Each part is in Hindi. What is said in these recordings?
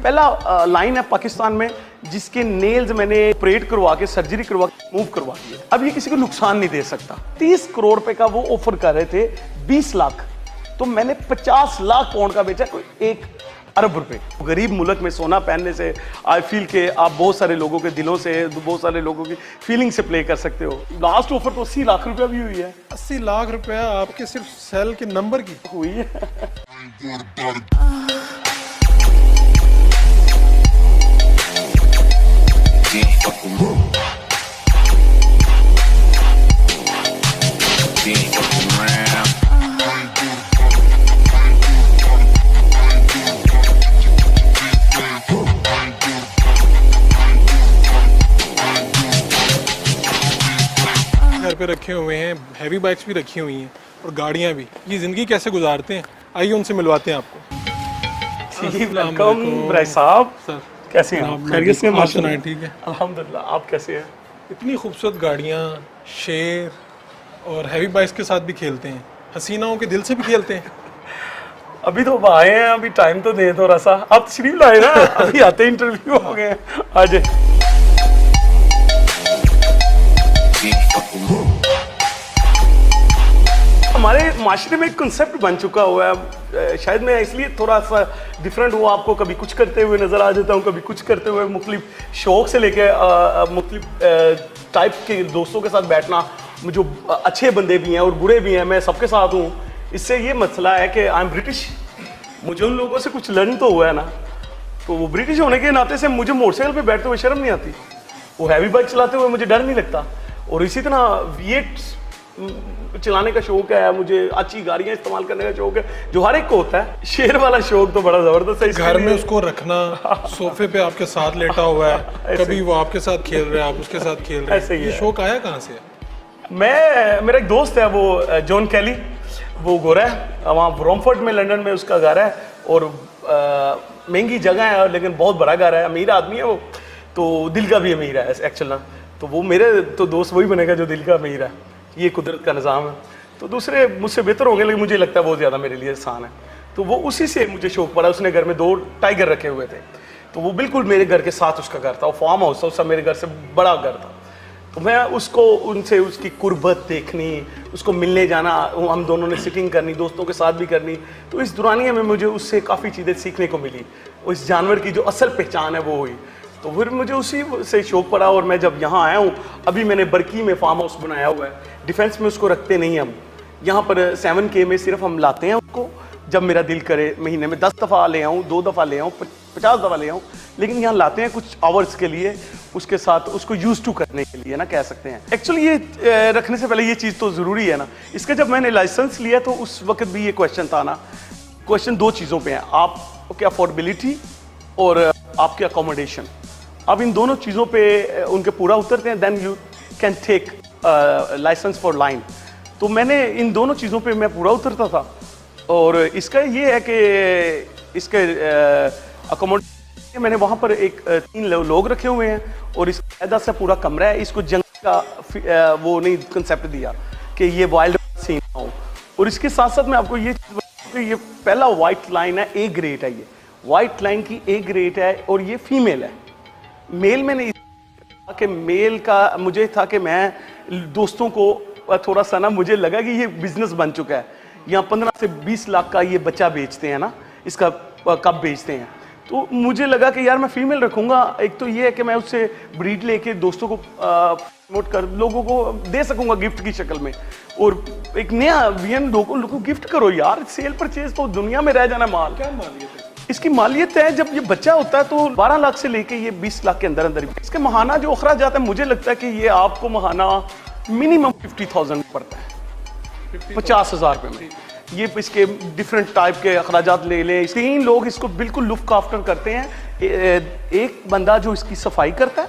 पहला लाइन है पाकिस्तान में जिसके नेल्स मैंने ऑपरेट करवा के सर्जरी करवा के मूव करवा दिए। अब ये किसी को नुकसान नहीं दे सकता। 30 करोड़ रुपए का वो ऑफर कर रहे थे, 20 लाख, तो मैंने 50 लाख पाउंड का बेचा, कोई 1 अरब रुपए। गरीब मुल्क में सोना पहनने से आई फील के आप बहुत सारे लोगों के दिलों से, बहुत सारे लोगों की फीलिंग से प्ले कर सकते हो। लास्ट ऑफर तो 80 लाख रुपया भी हुई है। 80 लाख रुपया आपके सिर्फ सेल के नंबर की हुई है। घर पे रखे हुए हैं, हैवी बाइक्स भी रखी हुई हैं और गाड़ियां भी। ये जिंदगी कैसे गुजारते हैं, आइए उनसे मिलवाते हैं आपको। वेलकम भाई साहब, सर कैसे हैं आप? खैरियत से? आप सुनाएं। ठीक है अल्हम्दुलिल्लाह, आप कैसे हैं? इतनी खूबसूरत गाड़ियां, शेर और हैवी बाइक्स के साथ भी खेलते हैं, हसीनाओं के दिल से भी खेलते हैं। अभी तो आए हैं, अभी टाइम तो दें थोड़ा सा। आप तशरीफ लाए ना, अभी आते इंटरव्यू हो गए। आज हमारे माशरे में एक कंसेप्ट बन चुका हुआ है, शायद मैं इसलिए थोड़ा सा डिफरेंट हुआ, आपको कभी कुछ करते हुए नजर आ जाता हूँ, कभी कुछ करते हुए। मुख्तलिफ शौक से लेके मुख्तलिफ टाइप के दोस्तों के साथ बैठना, जो अच्छे बंदे भी हैं और बुरे भी हैं, मैं सबके साथ हूँ। इससे ये मसला है कि आई एम ब्रिटिश, मुझे उन लोगों से कुछ लर्न तो हुआ है ना, तो वो ब्रिटिश होने के नाते से मुझे मोटरसाइकिल पे बैठते हुए शर्म नहीं आती, वो हैवी बाइक चलाते हुए मुझे डर नहीं लगता। और इसी तरह V8 चलाने का शौक है मुझे, अच्छी गाड़ियां इस्तेमाल करने का शौक है, जो हर एक को होता है। शेर वाला शौक तो बड़ा जबरदस्त है। घर में उसको रखना, सोफे पे आपके साथ लेटा हुआ है, कभी वो आपके साथ खेल रहा है, आप उसके साथ खेल रहे हैं। ये शौक आया कहाँ से? मेरा एक दोस्त है, वो जॉन कैली, वो गोरा है, वहाँ ब्रॉमफोर्ड में लंदन में उसका घर है, और महंगी जगह है लेकिन बहुत बड़ा घर है, अमीर आदमी है वो, तो दिल का भी अमीर है एक्चुअल ना। तो वो मेरे तो दोस्त वही बनेगा जो दिल का अमीर है, ये कुदरत का निज़ाम है। तो दूसरे मुझसे बेहतर होंगे, लेकिन मुझे लगता है बहुत ज़्यादा मेरे लिए आसान है। तो वो उसी से मुझे शौक पड़ा। उसने घर में 2 टाइगर रखे हुए थे, तो वो बिल्कुल मेरे घर के साथ उसका घर था, वो फार्म हाउस था, उसका मेरे घर से बड़ा घर था। तो मैं उसको, उनसे उसकी कुर्बत देखनी, उसको मिलने जाना, हम दोनों ने सिटिंग करनी, दोस्तों के साथ भी करनी। तो इस दुरानिया में मुझे उससे काफ़ी चीज़ें सीखने को मिली, उस जानवर की जो असल पहचान है वो हुई। तो फिर मुझे उसी से शौक पड़ा, और मैं जब यहाँ आया हूँ, अभी मैंने बरकी में फार्म हाउस बनाया हुआ है। डिफेंस में उसको रखते नहीं हम, यहाँ पर 7K में सिर्फ हम लाते हैं उसको, जब मेरा दिल करे महीने में 10 दफ़ा ले आऊँ, 2 दफ़ा ले आऊँ, 50 दफ़ा ले आऊँ, लेकिन यहाँ लाते हैं कुछ आवर्स के लिए, उसके साथ उसको यूज टू करने के लिए ना, कह सकते हैं। एक्चुअली ये रखने से पहले ये चीज़ तो ज़रूरी है ना। इसका जब मैंने लाइसेंस लिया तो उस वक्त भी ये क्वेश्चन था ना, क्वेश्चन 2 चीज़ों पे है, आपकी अफोर्डेबिलिटी और आपके अकोमोडेशन। अब इन दोनों चीज़ों पे उनके पूरा उतरते हैं, then you can take licence for line. तो मैंने इन दोनों चीज़ों पे मैं पूरा उतरता था, और इसका ये है कि इसके अकोमोडेशन मैंने वहाँ पर 3 लोग रखे हुए हैं, और इस कायदा से पूरा कमरा है। इसको जंग का वो नहीं कंसेप्ट दिया कि ये वाइल्ड सीन हो। और इसके साथ साथ मैं आपको ये चीज़ बताऊँ कि ये पहला वाइट लाइन है, A ग्रेड है, ये वाइट लाइन की A ग्रेड है, और ये फीमेल है। मेल मैंने कि मेल का मुझे था कि मैं दोस्तों को थोड़ा सा ना, मुझे लगा कि ये बिजनेस बन चुका है, यहाँ 15 से 20 लाख का ये बच्चा बेचते हैं ना, इसका कब बेचते हैं। तो मुझे लगा कि यार मैं फीमेल रखूँगा, एक तो ये है कि मैं उससे ब्रीड लेके दोस्तों को प्रमोट कर लोगों को दे सकूँगा गिफ्ट की शक्ल में, और एक नया वीएन लोगों को गिफ्ट करो यार। सेल परचेज तो दुनिया में रह जाना माल। क्या मालियत है इसकी? मालियत है जब ये बच्चा होता है तो 12 लाख से लेके ये 20 लाख के अंदर अंदर ही। इसके महाना जो अखराज जाता है, मुझे लगता है कि ये आपको महाना मिनिमम 50,000 पड़ता है, 50,000 रुपये में। ये इसके डिफरेंट टाइप के अखराजात ले लें। 3 लोग इसको बिल्कुल लुक आफ्टर करते हैं। एक बंदा जो इसकी सफाई करता है,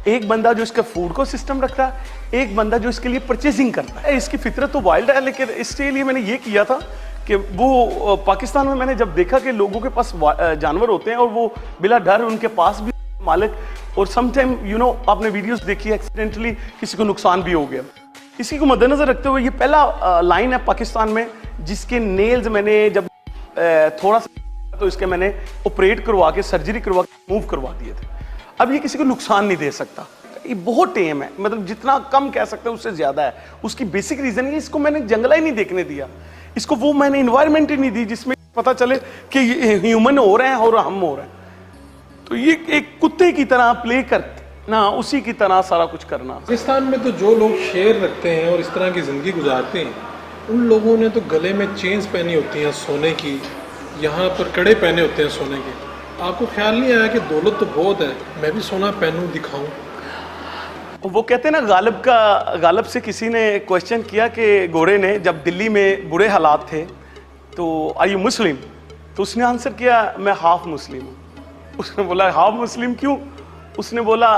एक बंदा जो इसका फूड को सिस्टम रखता है, एक बंदा जो इसके लिए परचेजिंग करता है। इसकी फितरत तो वाइल्ड है, लेकिन इसके लिए मैंने ये किया था कि वो पाकिस्तान में मैंने जब देखा कि लोगों के पास जानवर होते हैं और वो बिला डर उनके पास भी मालिक, और समटाइम आपने वीडियोस देखी, एक्सीडेंटली किसी को नुकसान भी हो गया। इसी को मद्देनजर रखते हुए ये पहला लाइन है पाकिस्तान में जिसके नेल्स मैंने जब थोड़ा सा तो इसके मैंने ऑपरेट करवा के, सर्जरी करवा के मूव करवा दिए थे। अब ये किसी को नुकसान नहीं दे सकता, ये बहुत टेम है, मतलब जितना कम कह सकते हैं उससे ज्यादा है। उसकी बेसिक रीजन ये, इसको मैंने जंगला ही नहीं देखने दिया, इसको वो मैंने इन्वायरमेंट ही नहीं दी जिसमें पता चले कि ह्यूमन हो रहे हैं और हम हो रहे हैं। तो ये एक कुत्ते की तरह प्ले करना, उसी की तरह सारा कुछ करना। पाकिस्तान में तो जो लोग शेर रखते हैं और इस तरह की ज़िंदगी गुजारते हैं, उन लोगों ने तो गले में चेन्स पहनी होती हैं सोने की, यहाँ पर कड़े पहने होते हैं सोने के। आपको ख्याल नहीं आया कि दौलत तो बहुत है, मैं भी सोना पहनूं, दिखाऊं? वो कहते हैं ना, गालिब से किसी ने क्वेश्चन किया कि गोरे ने जब दिल्ली में बुरे हालात थे तो आर यू मुस्लिम, तो उसने आंसर किया मैं हाफ मुस्लिम हूँ। उसने बोला हाफ मुस्लिम क्यों? उसने बोला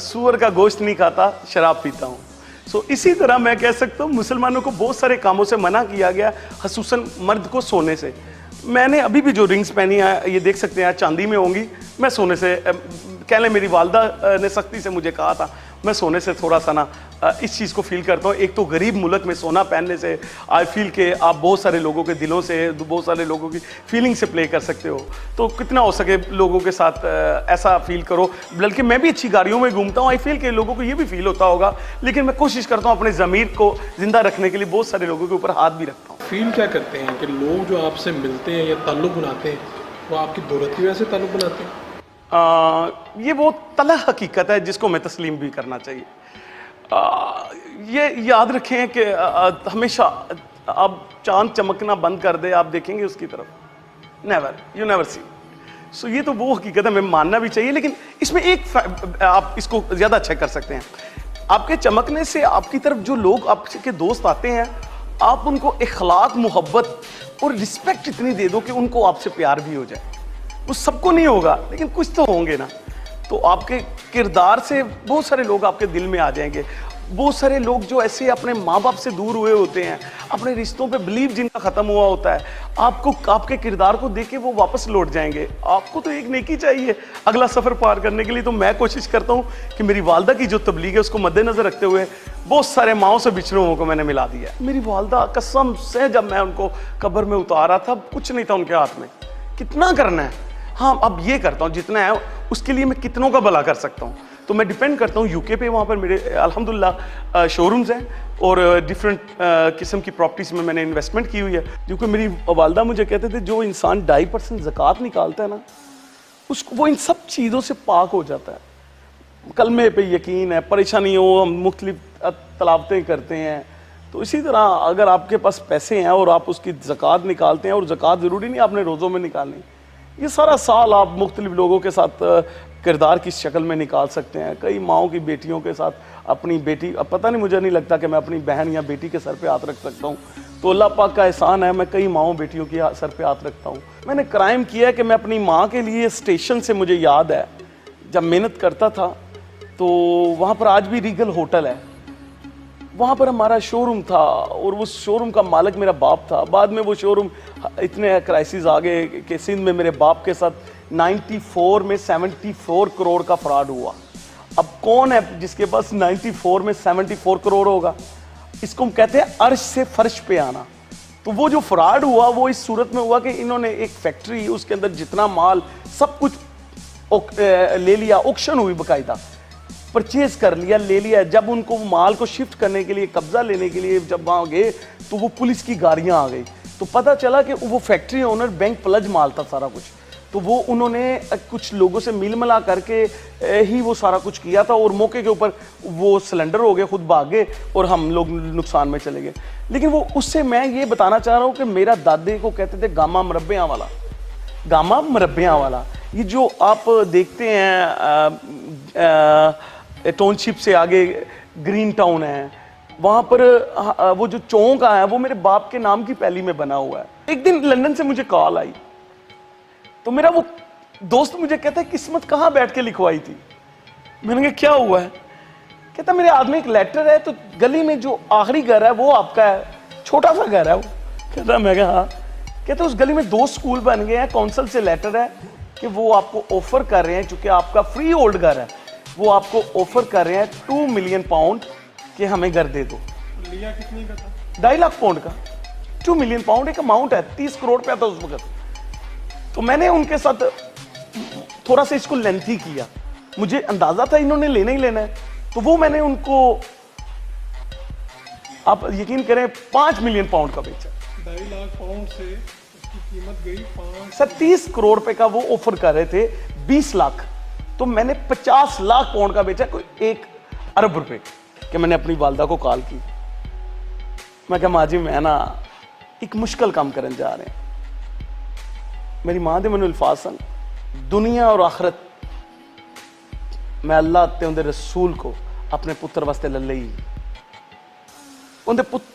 सूअर का गोश्त नहीं खाता, शराब पीता हूँ। सो इसी तरह मैं कह सकता हूँ मुसलमानों को बहुत सारे कामों से मना किया गया, खसूसन मर्द को सोने से। मैंने अभी भी जो रिंग्स पहनी है ये देख सकते हैं, चांदी में होंगी, मैं सोने से, कह लें मेरी वालदा ने सख्ती से मुझे कहा था, मैं सोने से थोड़ा सा ना इस चीज़ को फील करता हूँ। एक तो गरीब मुल्क में सोना पहनने से आई फील के आप बहुत सारे लोगों के दिलों से, बहुत सारे लोगों की फीलिंग से प्ले कर सकते हो। तो कितना हो सके लोगों के साथ ऐसा फील करो। बल्कि मैं भी अच्छी गाड़ियों में घूमता हूँ, आई फील के लोगों को ये भी फील होता होगा, लेकिन मैं कोशिश करता हूँ अपने ज़मीर को जिंदा रखने के लिए बहुत सारे लोगों के ऊपर हाथ भी रखता हूँ। फील क्या करते हैं कि लोग जो आपसे मिलते हैं या ताल्लुक़ बनाते हैं, वो आपकी दौलत की वजह से ताल्लुक़ बनाते हैं? ये वो तलह हकीकत है जिसको मैं तस्लीम भी करना चाहिए। ये याद रखें कि हमेशा आप चांद चमकना बंद कर दे, आप देखेंगे उसकी तरफ, नेवर, यू नेवर सी। सो ये तो वो हकीकत है, मैं मानना भी चाहिए। लेकिन इसमें एक आप इसको ज़्यादा अच्छा कर सकते हैं, आपके चमकने से आपकी तरफ जो लोग आपके दोस्त आते हैं, आप उनको इखलाक, मोहब्बत और रिस्पेक्ट इतनी दे दो कि उनको आपसे प्यार भी हो जाए। वो सबको नहीं होगा लेकिन कुछ तो होंगे ना। तो आपके किरदार से बहुत सारे लोग आपके दिल में आ जाएंगे। बहुत सारे लोग जो ऐसे अपने माँ बाप से दूर हुए होते हैं, अपने रिश्तों पे बिलीव जिनका ख़त्म हुआ होता है, आपको आपके किरदार को देख के वो वापस लौट जाएंगे। आपको तो एक नेकी चाहिए अगला सफ़र पार करने के लिए। तो मैं कोशिश करता हूँ कि मेरी वालदा की जो तबलीग है उसको मद्देनज़र रखते हुए बहुत सारे माओं से बिछड़े हुओं को मैंने मिला दिया। मेरी वालदा कसम से जब मैं उनको कब्र में उतारा था कुछ नहीं था उनके हाथ में, कितना करना है, हाँ अब ये करता हूँ जितना है, उसके लिए मैं कितनों का भला कर सकता हूँ। तो मैं डिपेंड करता हूँ यूके पे, वहाँ पर मेरे अल्हम्दुलिल्लाह शोरूम्स हैं और डिफरेंट किस्म की प्रॉपर्टीज़ में मैंने इन्वेस्टमेंट की हुई है। क्योंकि मेरी वालदा मुझे कहते थे जो इंसान 2.5% ज़कात निकालता है ना, उसको वो इन सब चीज़ों से पाक हो जाता है। कलमे पे यकीन है, परेशानी हो, हम मुख्तलिफ तलावतें करते हैं। तो इसी तरह अगर आपके पास पैसे हैं और आप उसकी ज़कात निकालते हैं, और ज़कात ज़रूरी नहीं आपने रोज़ों में निकालनी, ये सारा साल आप मुख्तलिफ लोगों के साथ किरदार की शक्ल में निकाल सकते हैं। कई माओं की बेटियों के साथ अपनी बेटी, अब पता नहीं, मुझे नहीं लगता कि मैं अपनी बहन या बेटी के सर पे हाथ रख सकता हूँ। तो अल्लाह पाक का एहसान है, मैं कई माओं बेटियों की सर पे हाथ रखता हूँ। मैंने क्राइम किया कि मैं अपनी माँ के लिए स्टेशन से, मुझे याद है जब मेहनत करता था तो वहाँ पर आज भी रीगल होटल है, वहाँ पर हमारा शोरूम था और उस शोरूम का मालिक मेरा बाप था। बाद में वो शोरूम इतने क्राइसिस आ गए कि सिंध में मेरे बाप के साथ 94 में 74 करोड़ का फ्रॉड हुआ। अब कौन है जिसके पास 94 में 74 करोड़ होगा? इसको हम कहते हैं अर्श से फर्श पे आना। तो वो जो फ्रॉड हुआ वो इस सूरत में हुआ कि इन्होंने एक फैक्ट्री, उसके अंदर जितना माल सब कुछ ले लिया, ऑक्शन हुई, बाकायदा परचेज कर लिया, ले लिया। जब उनको माल को शिफ्ट करने के लिए, कब्जा लेने के लिए जब वहाँ गए तो वो पुलिस की गाड़ियाँ आ गई। तो पता चला कि वो फैक्ट्री ओनर बैंक प्लज माल था सारा कुछ। तो वो उन्होंने कुछ लोगों से मिल मिला करके ही वो सारा कुछ किया था, और मौके के ऊपर वो सिलेंडर हो गए, खुद भाग गए और हम लोग नुकसान में चले गए। लेकिन वो उससे मैं ये बताना चाह रहा हूँ कि मेरा दादे को कहते थे गामा मुरब्बियाँ वाला, गामा मुरब्बियाँ वाला। ये जो आप देखते हैं टाउनशिप से आगे ग्रीन टाउन है, वहाँ पर वो जो चौक है वो मेरे बाप के नाम की पहली में बना हुआ है। एक दिन लंदन से मुझे कॉल आई तो मेरा वो दोस्त मुझे कहता है किस्मत कहाँ बैठ के लिखवाई थी। मैंने कहा क्या हुआ है? कहता मेरे हाथ में एक लेटर है, तो गली में जो आखिरी घर है वो आपका है, छोटा सा घर है वो। कहता मैं कहा हाँ। कहता उस गली में 2 स्कूल बन गए हैं, काउंसिल से लेटर है कि वो आपको ऑफर कर रहे हैं, चूंकि आपका फ्री होल्ड घर है, वो आपको ऑफर कर रहे हैं 2 मिलियन पाउंड कि हमें घर दे दो। लिया कितने का था? 2.5 लाख पाउंड का। 2 मिलियन पाउंड एक अमाउंट है, 30 करोड़ रुपया था उस वक्त। तो मैंने उनके साथ थोड़ा सा इसको लेंथी किया, मुझे अंदाजा था इन्होंने लेना ही लेना है, तो वो मैंने उनको, आप यकीन करें, 5 मिलियन पाउंड का बेचा। 2.5 लाख पाउंड से उसकी कीमत गई 5। सर 30 करोड़ रुपए का वो ऑफर कर रहे थे, 20 लाख, तो मैंने 50 लाख पाउंड का बेचा, कोई 1 अरब रुपए कि मैंने अपनी वालदा को कॉल की, मैं कहा माँ जी मैं ना एक मुश्किल काम करने जा रहे हैं। मेरी मां दे मैनू अल्फाज सन, दुनिया और आखरत मैं अल्लाह ते उनके रसूल को अपने पुत्र वास्ते ले ली।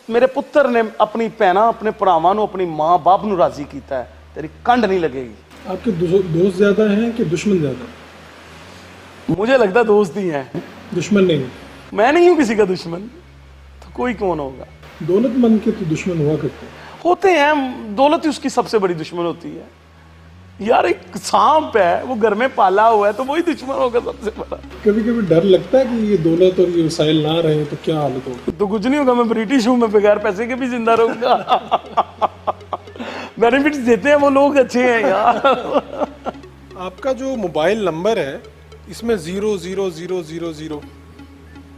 मेरे पुत्र ने अपनी भैना अपने भरावां नू अपनी मां बाप नू राजी किया है, तेरी कंड नहीं लगेगी। आपके दोस्त ज्यादा हैं कि दुश्मन ज्यादा? मुझे लगता है दोस्त ही हैं, दुश्मन नहीं? मैं नहीं हूं किसी का दुश्मन, तो कोई कौन होगा? दौलतमंद के तो दुश्मन हुआ करते हैं। होते हैं, दौलत ही उसकी सबसे बड़ी दुश्मन होती है यार। एक सांप है वो घर में पाला हुआ है, तो वही दुश्मन होगा सबसे बड़ा। कभी कभी डर लगता है कि ये दौलत और ये वसाइल ना रहे तो क्या हालत होगी? तो कुछ नहीं होगा, मैं ब्रिटिश हूं, मैं बगैर पैसे के भी जिंदा रहूंगा। बेनिफिट्स देते हैं वो लोग, अच्छे हैं यार। आपका जो मोबाइल नंबर है इसमें 00000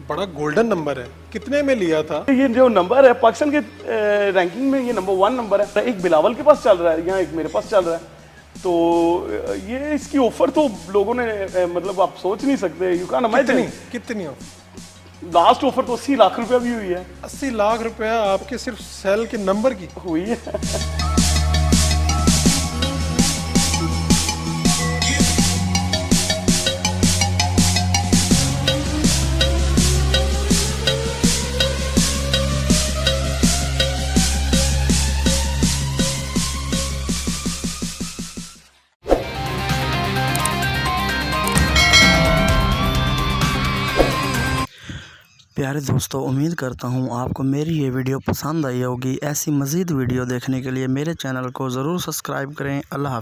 बड़ा गोल्डन नंबर है, कितने में लिया था? ये जो नंबर है पाकिस्तान के रैंकिंग में ये नंबर 1 नंबर है। एक बिलावल के पास चल रहा है, यहाँ एक मेरे पास चल रहा है, तो ये इसकी ऑफर तो लोगों ने मतलब आप सोच नहीं सकते, यू कैन इमेजिन। कितनी लास्ट ऑफर तो 80 लाख रुपया भी हुई है। 80 लाख रुपया आपके सिर्फ सेल के नंबर की हुई है। प्यारे दोस्तों, उम्मीद करता हूँ आपको मेरी ये वीडियो पसंद आई होगी। ऐसी मज़ीद वीडियो देखने के लिए मेरे चैनल को ज़रूर सब्सक्राइब करें। अल्लाह हाफ़िज़।